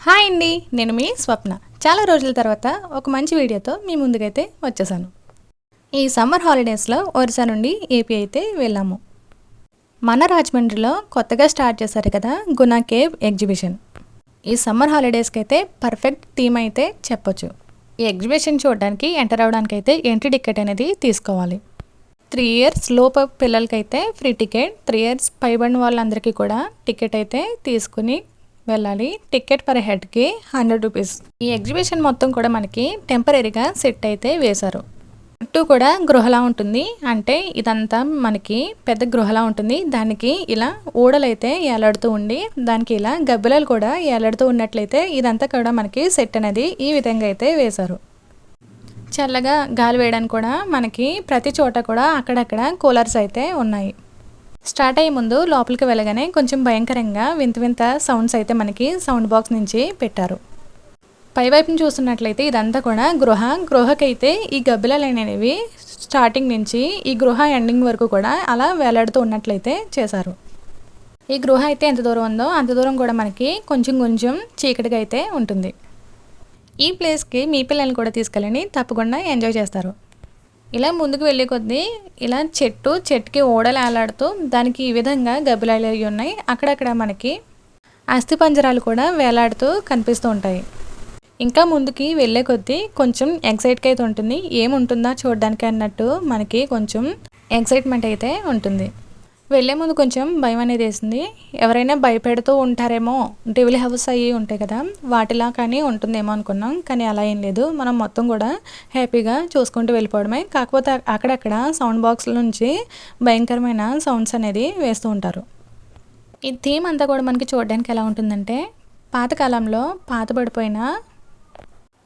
Hi అండి, నేను మీ స్వప్న. చాలా రోజుల తర్వాత ఒక మంచి వీడియోతో మీ ముందుకైతే వచ్చేసాను. ఈ సమ్మర్ హాలిడేస్లో ఒరిస్సా నుండి ఏపీ అయితే వెళ్ళాము. మన రాజమండ్రిలో కొత్తగా స్టార్ట్ చేశారు కదా గునా కేవ్ ఎగ్జిబిషన్. ఈ సమ్మర్ హాలిడేస్కి అయితే పర్ఫెక్ట్ థీమ్ అయితే చెప్పొచ్చు. ఈ ఎగ్జిబిషన్ చూడడానికి ఎంటర్ అవ్వడానికి అయితే ఎంట్రీ టికెట్ అనేది తీసుకోవాలి. 3 years లోపు పిల్లలకైతే ఫ్రీ టికెట్, 3 years పైబడిన వాళ్ళందరికీ కూడా టికెట్ అయితే తీసుకుని వెళ్ళాలి. టికెట్ పర్ హెడ్కి 100 రూపీస్. ఈ ఎగ్జిబిషన్ మొత్తం కూడా మనకి టెంపరీగా సెట్ అయితే వేశారు. చుట్టూ కూడా గృహలా ఉంటుంది, అంటే ఇదంతా మనకి పెద్ద గృహలా ఉంటుంది. దానికి ఇలా ఊడలైతే ఏలాడుతూ ఉండి దానికి ఇలా గబ్బిలాలు కూడా ఏలాడుతూ ఉన్నట్లయితే ఇదంతా కూడా మనకి సెట్ అనేది ఈ విధంగా అయితే వేశారు. చల్లగా గాలి వేయడానికి కూడా మనకి ప్రతి చోట కూడా అక్కడక్కడ కూలర్స్ అయితే ఉన్నాయి. స్టార్ట్ అయ్యే ముందు లోపలికి వెళ్ళగానే కొంచెం భయంకరంగా వింత వింత సౌండ్స్ అయితే మనకి సౌండ్ బాక్స్ నుంచి పెట్టారు. పైవైపుని చూస్తున్నట్లయితే ఇదంతా కూడా గృహకైతే ఈ గబ్బిలాలు అనేవి స్టార్టింగ్ నుంచి ఈ గృహ ఎండింగ్ వరకు కూడా అలా వేలాడుతూ ఉన్నట్లయితే చేశారు. ఈ గృహ అయితే ఎంత దూరం ఉందో అంత దూరం కూడా మనకి కొంచెం చీకటిగా అయితే ఉంటుంది. ఈ ప్లేస్కి మీ పిల్లల్ని కూడా తీసుకెళ్ళండి, తప్పకుండా ఎంజాయ్ చేస్తారు. ఇలా ముందుకు వెళ్ళే కొద్దీ ఇలా చెట్టుకి ఓడలు ఏలాడుతూ దానికి ఈ విధంగా గబ్బిలాలు అవి ఉన్నాయి. అక్కడక్కడ మనకి అస్థిపంజరాలు కూడా వేలాడుతూ కనిపిస్తూ ఉంటాయి. ఇంకా ముందుకి వెళ్ళే కొద్దీ కొంచెం ఎక్సైట్గా అయితే ఉంటుంది. ఏముంటుందా చూడడానికి అన్నట్టు మనకి కొంచెం ఎక్సైట్మెంట్ అయితే ఉంటుంది. వెళ్ళే ముందు కొంచెం భయం అనేది వేసింది. ఎవరైనా భయపెడుతూ ఉంటారేమో, డెవిల్ హౌస్ అయ్యి ఉంటాయి కదా వాటిలా కానీ ఉంటుందేమో అనుకున్నాం. కానీ అలా ఏం లేదు, మనం మొత్తం కూడా హ్యాపీగా చూసుకుంటూ వెళ్ళిపోవడమే. కాకపోతే అక్కడక్కడ సౌండ్ బాక్స్ల నుంచి భయంకరమైన సౌండ్స్ అనేది వేస్తూ ఉంటారు. ఈ థీమ్ అంతా కూడా మనకి చూడడానికి ఎలా ఉంటుందంటే పాతకాలంలో పాతబడిపోయిన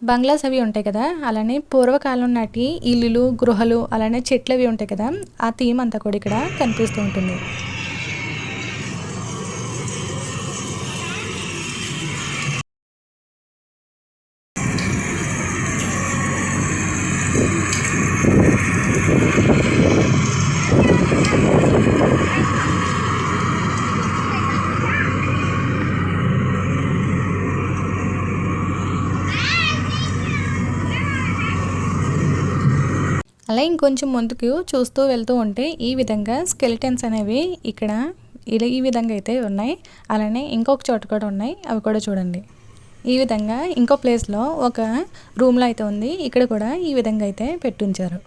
బంగ్లాస్ అవి ఉంటాయి కదా, అలానే పూర్వకాలం నాటి ఇల్లులు, గృహలు, అలానే చెట్లు అవి ఉంటాయి కదా, ఆ థీమ్ అంతా కూడా ఇక్కడ కనిపిస్తూ ఉంటుంది. అలా ఇంకొంచెం ముందుకు చూస్తూ వెళ్తూ ఉంటే ఈ విధంగా స్కెలిటన్స్ అనేవి ఇక్కడ ఈ విధంగా అయితే ఉన్నాయి. అలానే ఇంకొక చోట కూడా ఉన్నాయి, అవి కూడా చూడండి. ఈ విధంగా ఇంకో ప్లేస్లో ఒక రూమ్లో అయితే ఉంది, ఇక్కడ కూడా ఈ విధంగా అయితే పెట్టుంచారు.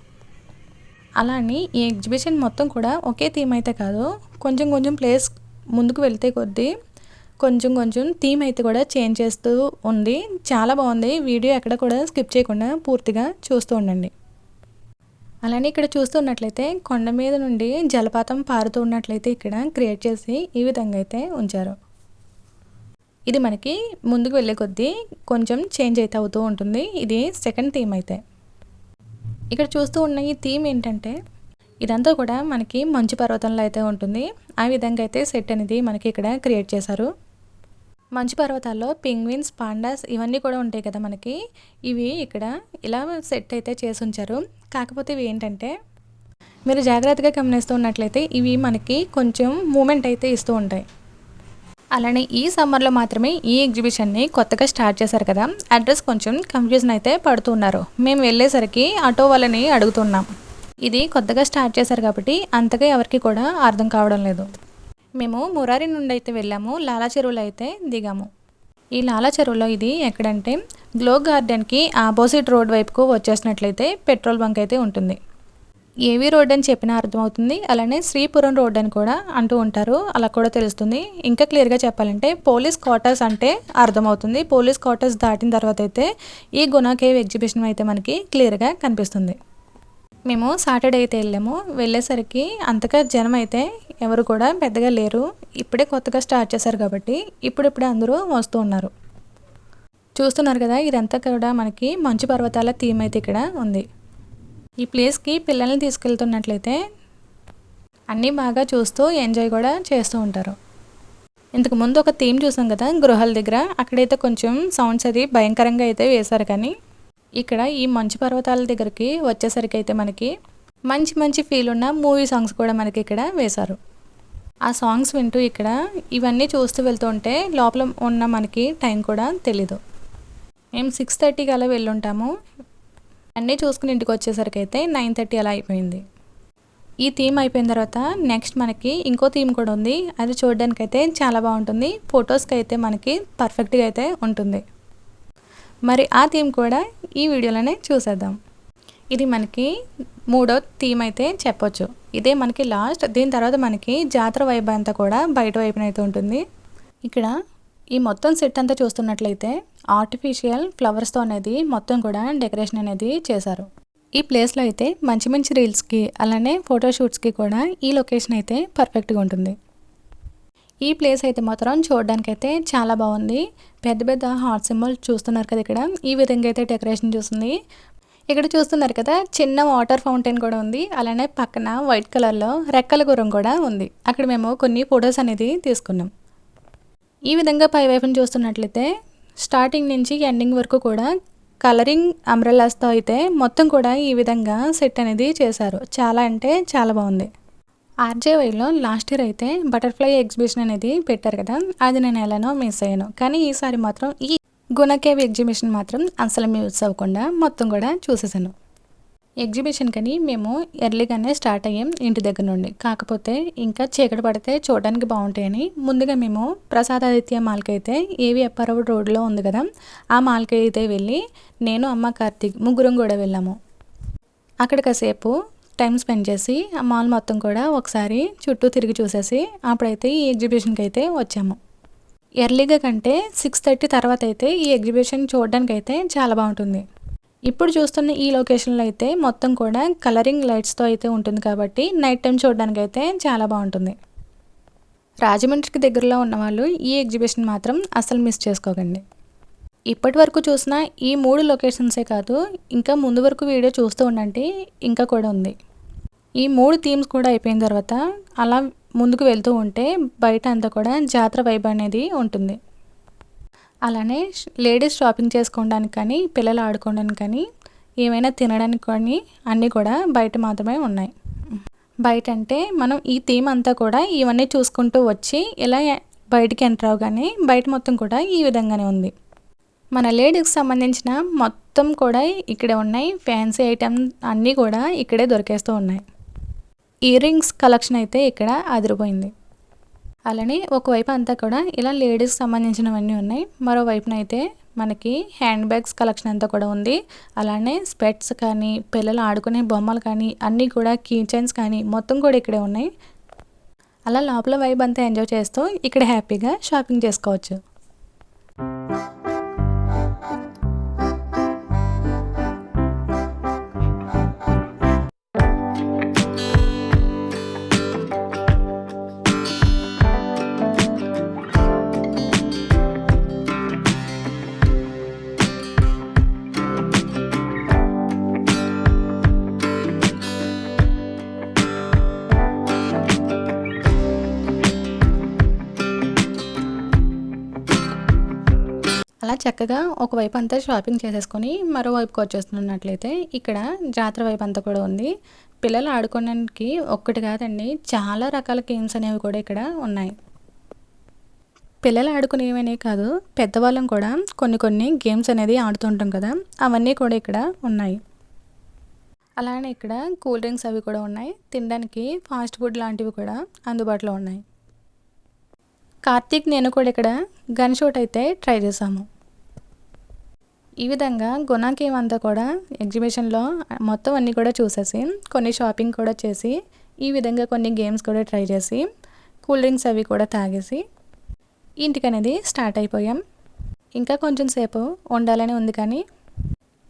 అలానే ఈ ఎగ్జిబిషన్ మొత్తం కూడా ఒకే థీమ్ అయితే కాదు, కొంచెం ప్లేస్ ముందుకు వెళ్తే కొద్దీ కొంచెం థీమ్ అయితే కూడా చేంజ్ చేస్తూ ఉంది. చాలా బాగుంది. వీడియో ఎక్కడ కూడా స్కిప్ చేయకుండా పూర్తిగా చూస్తూ ఉండండి. అలానే ఇక్కడ చూస్తున్నట్లయితే కొండ మీద నుండి జలపాతం పారుతూ ఉన్నట్లయితే ఇక్కడ క్రియేట్ చేసి ఈ విధంగా అయితే ఉంచారు. ఇది మనకి ముందుకు వెళ్ళే కొద్దీ కొంచెం చేంజ్ అయితే అవుతూ ఉంటుంది. ఇది సెకండ్ థీమ్ అయితే. ఇక్కడ చూస్తూ ఉన్న ఈ థీమ్ ఏంటంటే ఇదంతా కూడా మనకి మంచు పర్వతంలో అయితే ఉంటుంది. ఆ విధంగా అయితే సెట్ అనేది మనకి ఇక్కడ క్రియేట్ చేశారు. మంచు పర్వతాల్లో పెంగ్విన్స్, పాండాస్ ఇవన్నీ కూడా ఉంటాయి కదా మనకి, ఇవి ఇక్కడ ఇలా సెట్ అయితే చేసి ఉంచారు. కాకపోతే ఇవి ఏంటంటే మీరు జాగ్రత్తగా గమనిస్తూ ఉన్నట్లయితే ఇవి మనకి కొంచెం మూమెంట్ అయితే ఇస్తూ ఉంటాయి. అలానే ఈ సమ్మర్లో మాత్రమే ఈ ఎగ్జిబిషన్ని కొత్తగా స్టార్ట్ చేశారు కదా, అడ్రస్ కొంచెం కన్ఫ్యూజన్ అయితే పడుతున్నారు. మేము వెళ్ళేసరికి ఆటో వాళ్ళని అడుగుతున్నాం. ఇది కొత్తగా స్టార్ట్ చేశారు కాబట్టి అంతగా ఎవరికి కూడా అర్థం కావడం లేదు. మేము మురారి నుండి అయితే వెళ్ళాము, లాలా చెరువులో అయితే దిగాము. ఈ లాలా చెరువులో ఇది ఎక్కడంటే గ్లో గార్డెన్కి ఆపోజిట్ రోడ్ వైపుకు వచ్చేసినట్లయితే పెట్రోల్ బంక్ అయితే ఉంటుంది. ఏవి రోడ్ అని చెప్పినా అర్థమవుతుంది. అలానే శ్రీపురం రోడ్ అని కూడా అంటూ ఉంటారు, అలా కూడా తెలుస్తుంది. ఇంకా క్లియర్గా చెప్పాలంటే పోలీస్ క్వార్టర్స్ అంటే అర్థమవుతుంది. పోలీస్ క్వార్టర్స్ దాటిన తర్వాత అయితే ఈ గునా కేవ్ ఎగ్జిబిషన్ అయితే మనకి క్లియర్గా కనిపిస్తుంది. మేము సాటర్డే అయితే వెళ్ళేసరికి అంతగా జనం అయితే ఎవరు కూడా పెద్దగా లేరు. ఇప్పుడే కొత్తగా స్టార్ట్ చేశారు కాబట్టి ఇప్పుడిప్పుడే అందరూ వస్తూ ఉన్నారు. చూస్తున్నారు కదా, ఇదంతా కూడా మనకి మంచు పర్వతాల థీమ్ అయితే ఇక్కడ ఉంది. ఈ ప్లేస్కి పిల్లల్ని తీసుకెళ్తున్నట్లయితే అన్నీ బాగా చూస్తూ ఎంజాయ్ కూడా చేస్తూ ఉంటారు. ఇంతకు ముందు ఒక థీమ్ చూసాం కదా గృహాల దగ్గర, అక్కడైతే కొంచెం సౌండ్స్ అది భయంకరంగా అయితే వేశారు. కానీ ఇక్కడ ఈ మంచు పర్వతాల దగ్గరికి వచ్చేసరికి అయితే మనకి మంచి ఫీల్ ఉన్న మూవీ సాంగ్స్ కూడా మనకి ఇక్కడ వేశారు. ఆ సాంగ్స్ వింటూ ఇక్కడ ఇవన్నీ చూస్తూ వెళ్తూ ఉంటే లోపల ఉన్న మనకి టైం కూడా తెలీదు. మేము 6:30కి అలా వెళ్ళుంటాము. అన్నీ చూసుకుని ఇంటికి వచ్చేసరికి అయితే 9:30 అలా అయిపోయింది. ఈ థీమ్ అయిపోయిన తర్వాత నెక్స్ట్ మనకి ఇంకో థీమ్ కూడా ఉంది. అది చూడడానికైతే చాలా బాగుంటుంది. ఫొటోస్కి అయితే మనకి పర్ఫెక్ట్గా అయితే ఉంటుంది. మరి ఆ థీమ్ కూడా ఈ వీడియోలోనే చూసేద్దాం. ఇది మనకి 3వ థీమ్ అయితే చెప్పొచ్చు. ఇదే మనకి లాస్ట్. దీని తర్వాత మనకి జాతర వైబ్ అంతా కూడా బయట వైపున అయితే ఉంటుంది. ఇక్కడ ఈ మొత్తం సెట్ అంతా చూస్తున్నట్లయితే ఆర్టిఫిషియల్ ఫ్లవర్స్తో అనేది మొత్తం కూడా డెకరేషన్ అనేది చేశారు. ఈ ప్లేస్లో అయితే మంచి మంచి రీల్స్కి అలానే ఫోటోషూట్స్కి కూడా ఈ లొకేషన్ అయితే పర్ఫెక్ట్గా ఉంటుంది. ఈ ప్లేస్ అయితే మాత్రం చూడడానికైతే చాలా బాగుంది. పెద్ద పెద్ద హార్ట్ సింబల్ చూస్తున్నారు కదా, ఇక్కడ ఈ విధంగా అయితే డెకరేషన్ చూస్తుంది. ఇక్కడ చూస్తున్నారు కదా, చిన్న వాటర్ ఫౌంటైన్ కూడా ఉంది. అలానే పక్కన వైట్ కలర్లో రెక్కల గుర్రం కూడా ఉంది. అక్కడ మేము కొన్ని ఫొటోస్ అనేది తీసుకున్నాం. ఈ విధంగా పై వైపున చూస్తున్నట్లయితే స్టార్టింగ్ నుంచి ఎండింగ్ వరకు కూడా కలరింగ్ అంబ్రెల్లాస్తో అయితే మొత్తం కూడా ఈ విధంగా సెట్ అనేది చేశారు. చాలా అంటే చాలా బాగుంది. ఆర్జేవైలో లాస్ట్ ఇయర్ అయితే బటర్ఫ్లై ఎగ్జిబిషన్ అనేది పెట్టారు కదా, అది నేను ఎలానో మిస్ అయ్యాను. కానీ ఈసారి మాత్రం ఈ గుణ కేవ్ ఎగ్జిబిషన్ మాత్రం అసలు మిస్ అవ్వకుండా మొత్తం కూడా చూసేసాను. ఎగ్జిబిషన్ కని మేము ఎర్లీగానే స్టార్ట్ అయ్యాం ఇంటి దగ్గర నుండి. కాకపోతే ఇంకా చీకటి పడితే చూడడానికి బాగుంటాయని ముందుగా మేము ప్రసాదాదిత్య మాల్కి అయితే ఏవి అప్పారావు రోడ్లో ఉంది కదా, ఆ మాల్కి అయితే వెళ్ళి నేను, అమ్మ, కార్తీక్ ముగ్గురం కూడా వెళ్ళాము. అక్కడ కాసేపు టైం స్పెండ్ చేసి ఆ మాల్ మొత్తం కూడా ఒకసారి చుట్టూ తిరిగి చూసేసి అప్పుడైతే ఈ ఎగ్జిబిషన్కి అయితే వచ్చాము. ఎర్లీగా కంటే 6:30 తర్వాత అయితే ఈ ఎగ్జిబిషన్ చూడడానికి అయితే చాలా బాగుంటుంది. ఇప్పుడు చూస్తున్న ఈ లొకేషన్లో అయితే మొత్తం కూడా కలరింగ్ లైట్స్తో అయితే ఉంటుంది కాబట్టి నైట్ టైం చూడడానికి అయితే చాలా బాగుంటుంది. రాజమండ్రికి దగ్గరలో ఉన్నవాళ్ళు ఈ ఎగ్జిబిషన్ మాత్రం అసలు మిస్ చేసుకోకండి. ఇప్పటి వరకు చూసిన ఈ 3 లొకేషన్సే కాదు, ఇంకా ముందు వరకు వీడియో చూస్తూ ఉండండి, ఇంకా కూడా ఉంది. ఈ 3 థీమ్స్ కూడా అయిపోయిన తర్వాత అలా ముందుకు వెళ్తూ ఉంటే బయట అంతా కూడా జాతర వైబ్ అనేది ఉంటుంది. అలానే లేడీస్ షాపింగ్ చేసుకోవడానికి కానీ, పిల్లలు ఆడుకోవడానికి కానీ, ఏమైనా తినడానికి కానీ అన్నీ కూడా బయట మాత్రమే ఉన్నాయి. బయట అంటే మనం ఈ థీమ్ అంతా కూడా ఇవన్నీ చూసుకుంటూ వచ్చి ఇలా బయటికి ఎంటర్ అవగానే బయట మొత్తం కూడా ఈ విధంగానే ఉంది. మన లేడీస్కి సంబంధించిన మొత్తం కూడా ఇక్కడే ఉన్నాయి. ఫ్యాన్సీ ఐటమ్ అన్నీ కూడా ఇక్కడే దొరికేస్తూ ఉన్నాయి. ఇయర్ రింగ్స్ కలెక్షన్ అయితే ఇక్కడ అదిరిపోయింది. అలానే ఒకవైపు అంతా కూడా ఇలా లేడీస్కి సంబంధించినవన్నీ ఉన్నాయి. మరోవైపున అయితే మనకి హ్యాండ్ బ్యాగ్స్ కలెక్షన్ అంతా కూడా ఉంది. అలానే స్పెట్స్ కానీ, పిల్లలు ఆడుకునే బొమ్మలు కానీ, అన్నీ కూడా కీ చైన్స్ కానీ మొత్తం కూడా ఇక్కడే ఉన్నాయి. అలా లోపల వైబ్ అంతా ఎంజాయ్ చేస్తూ ఇక్కడ హ్యాపీగా షాపింగ్ చేసుకోవచ్చు. అలా చక్కగా ఒకవైపు అంతా షాపింగ్ చేసేసుకొని మరోవైపుకి వచ్చేస్తున్నట్లయితే ఇక్కడ జాతర వైపు అంతా కూడా ఉంది. పిల్లలు ఆడుకోవడానికి ఒక్కటి కాదండి, చాలా రకాల గేమ్స్ అనేవి కూడా ఇక్కడ ఉన్నాయి. పిల్లలు ఆడుకునేవనే కాదు, పెద్దవాళ్ళం కూడా కొన్ని గేమ్స్ అనేది ఆడుతుంటాం కదా, అవన్నీ కూడా ఇక్కడ ఉన్నాయి. అలానే ఇక్కడ కూల్ డ్రింక్స్ అవి కూడా ఉన్నాయి. తినడానికి ఫాస్ట్ ఫుడ్ లాంటివి కూడా అందుబాటులో ఉన్నాయి. కార్తీక్ నేను కూడా ఇక్కడ గన్ షూట్ అయితే ట్రై చేసాము. ఈ విధంగా గుణ కేవ్ అంతా కూడా ఎగ్జిబిషన్లో మొత్తం అన్నీ కూడా చూసేసి కొన్ని షాపింగ్ కూడా చేసి ఈ విధంగా కొన్ని గేమ్స్ కూడా ట్రై చేసి కూల్ డ్రింక్స్ అవి కూడా తాగేసి ఇంటికి అనేది స్టార్ట్ అయిపోయాం. ఇంకా కొంచెం సేపు ఉండాలని ఉంది కానీ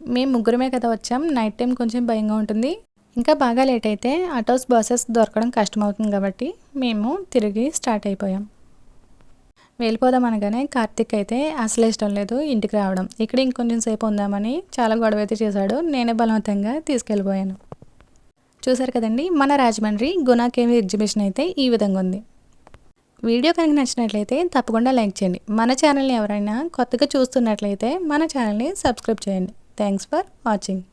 మేము ముగ్గురమే కదా వచ్చాం. నైట్ టైం కొంచెం భయంగా ఉంటుంది. ఇంకా బాగా లేట్ అయితే ఆటోస్ బస్సెస్ దొరకడం కష్టమవుతుంది కాబట్టి మేము తిరిగి స్టార్ట్ అయిపోయాం. వెళ్ళిపోదాం అనగానే కార్తీక్ అయితే అసలు ఇష్టం లేదు ఇంటికి రావడం. ఇక్కడ ఇంకొంచెం సేపు ఉందామని చాలా గొడవ అయితే చేశాడు. నేనే బలవంతంగా తీసుకెళ్ళిపోయాను. చూసారు కదండి, మన రాజమండ్రి గుణ కేవ్ ఎగ్జిబిషన్ అయితే ఈ విధంగా ఉంది. వీడియో కనుక నచ్చినట్లయితే తప్పకుండా లైక్ చేయండి. మన ఛానల్ని ఎవరైనా కొత్తగా చూస్తున్నట్లయితే మన ఛానల్ని సబ్స్క్రైబ్ చేయండి. Thanks for watching.